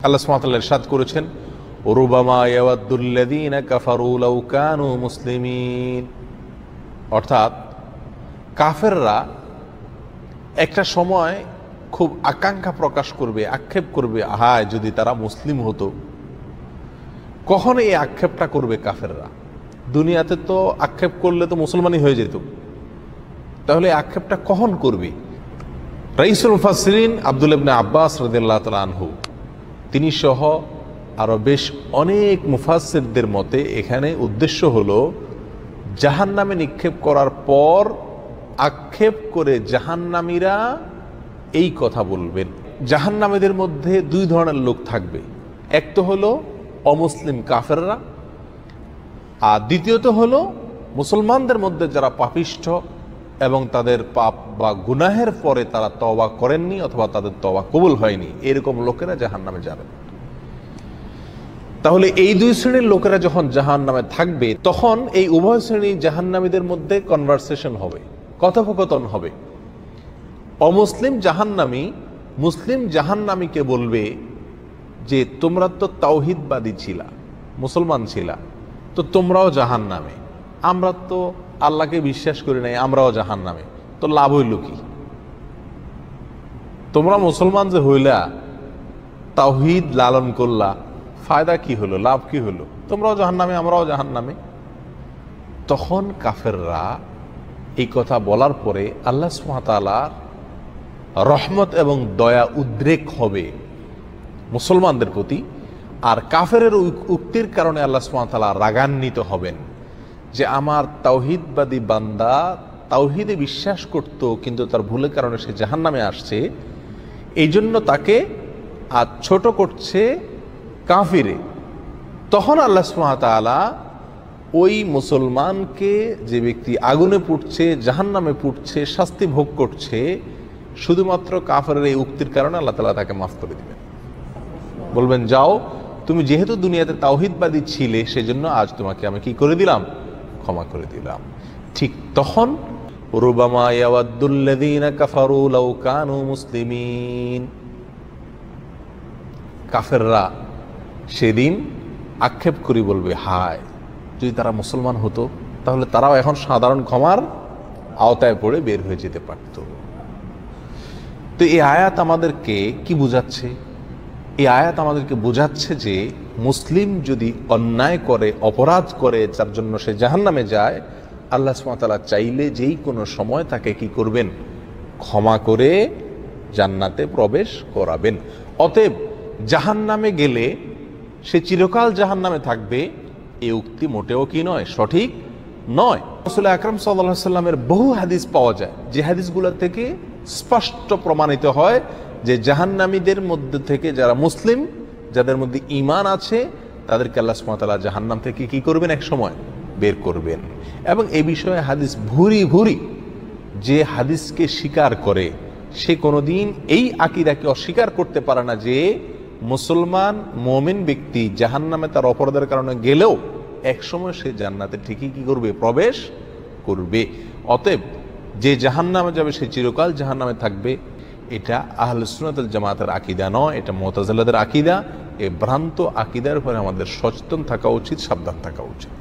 আল্লাহ সুবহানাহু ওয়া তাআলা ইরশাদ করেছেন, রুবামা ইয়াওয়াদ্দুল্লাযীনা কাফারু লাউ কানু মুসলিমিন। অর্থাৎ কাফেররা একটা সময় খুব আকাঙ্ক্ষা প্রকাশ করবে, আক্ষেপ করবে, হায় যদি তারা মুসলিম হতো। কখন এই আক্ষেপটা করবে কাফেররা? দুনিয়াতে তো আক্ষেপ করলে তো মুসলমানই হয়ে যেত, তাহলে আক্ষেপটা কখন করবে? রাইসুল মুফাসসিরিন আব্দুল্লাহ ইবনে আব্বাস রাদিয়াল্লাহু তাআলা আনহু তিনি সহ আরও বেশ অনেক মুফাসসিরদের মতে এখানে উদ্দেশ্য হলো জাহান্নামে নিক্ষেপ করার পর আক্ষেপ করে জাহান্নামীরা এই কথা বলবেন। জাহান্নামীদের মধ্যে দুই ধরনের লোক থাকবে, এক তো হলো অমুসলিম কাফেররা, আর দ্বিতীয়ত হলো মুসলমানদের মধ্যে যারা পাপিষ্ঠ এবং তাদের পাপ বা গুনাহের পরে তারা তওবা করেননি অথবা তাদের তওবা কবুল হয়নি, এরকম লোকেরা জাহান্নামে যাবে। তাহলে এই দুই শ্রেণীর লোকেরা যখন জাহান্নামে থাকবে, তখন এই উভয় শ্রেণী জাহান্নামীদের মধ্যে কনভারসেশন হবে, কথোপকথন হবে। অমুসলিম জাহান্নামী মুসলিম জাহান্নামীকে বলবে যে তোমরা তো তাওহীদবাদী ছিলা, মুসলমান ছিলা, তো তোমরাও জাহান্নামে। আমরা তো আল্লাহকে বিশ্বাস করি নাই, আমরাও জাহান্নামে, তো লাভ হইল কি? তোমরা মুসলমান যে হইলা, তাওহীদ লালন করলা, ফায়দা কি হলো, লাভ কি হলো? তোমরাও জাহান্নামে, আমরাও জাহান্নামে। তখন কাফেররা এই কথা বলার পরে আল্লাহ সুবহানাহু ওয়া তাআলার রহমত এবং দয়া উদ্রেক হবে মুসলমানদের প্রতি, আর কাফেরের উক্তির কারণে আল্লাহ সুবহানাহু ওয়া তাআলা রাগান্বিত হবেন যে আমার তাওহীদবাদী বান্দা তাওহীদে বিশ্বাস করত, কিন্তু তার ভুলের কারণে সে জাহান্নামে আসছে, এই জন্য তাকে আজ ছোট করছে কাফিরে। তখন আল্লাহ সুবহানাহু ওয়া তাআলা ওই মুসলমানকে, যে ব্যক্তি আগুনে পুড়ছে, জাহান্নামে পুড়ছে, শাস্তি ভোগ করছে, শুধুমাত্র কাফেরের এই উক্তির কারণে আল্লাহ তাআলা তাকে মাফ করে দিবেন। বলবেন, যাও, তুমি যেহেতু দুনিয়াতে তাওহীদবাদী ছিলে, সেজন্য আজ তোমাকে আমি কি করে দিলাম? ক্ষমা করে দিলাম। ঠিক তখন রুবামা ইয়াওয়াদ্দুল্লাযীনা কাফারু লাউ কানু মুসলিমিন, কাফেররা সেদিন আক্ষেপ করে বলবে, হায় যদি তারা মুসলমান হতো, তাহলে তারাও এখন সাধারণ ক্ষমার আওতায় পড়ে বের হয়ে যেতে পারত। তো এই আয়াত আমাদেরকে কি বোঝাচ্ছে? এই আয়াত আমাদেরকে বোঝাচ্ছে যে মুসলিম যদি অন্যায় করে, অপরাধ করে, যার জন্য সে জাহান্নামে যায়, আল্লাহ সুবহানাহু ওয়া তাআলা চাইলে যেই কোনো সময় তাকে কি করবেন? ক্ষমা করে জান্নাতে প্রবেশ করাবেন। অতএব জাহান্নামে গেলে সে চিরকাল জাহান্নামে থাকবে, এই উক্তি মোটেও কি নয়, সঠিক নয়। রাসূল আকরাম সাল্লাল্লাহু আলাইহি ওয়াসাল্লামের বহু হাদিস পাওয়া যায়, যে হাদিসগুলো থেকে স্পষ্ট প্রমাণিত হয় যে জাহান্নামীদের মধ্যে থেকে যারা মুসলিম, যাদের মধ্যে ঈমান আছে, তাদেরকে আল্লাহ সুবহানাহু ওয়া তাআলা জাহান্নাম থেকে কি করবেন? এক সময় বের করবেন। এবং এই বিষয়ে হাদিস ভুরি ভুরি। যে হাদিসকে স্বীকার করে সে কোনোদিন এই আকীদাকে অস্বীকার করতে পারে না যে মুসলমান মুমিন ব্যক্তি জাহান্নামে তার অপরাধের কারণে গেলেও একসময় সে জান্নাতে ঠিকই কি করবে? প্রবেশ করবে। অতএব যে জাহান্নামে যাবে সে চিরকাল জাহান্নামে থাকবে, এটা আহলুস সুন্নাত ওয়াল জামাতের আকীদা নয়, এটা মুতাজিলাদের আকীদা। এই ভ্রান্ত আকীদার উপরে আমাদের সচেতন থাকা উচিত, সাবধান থাকা উচিত।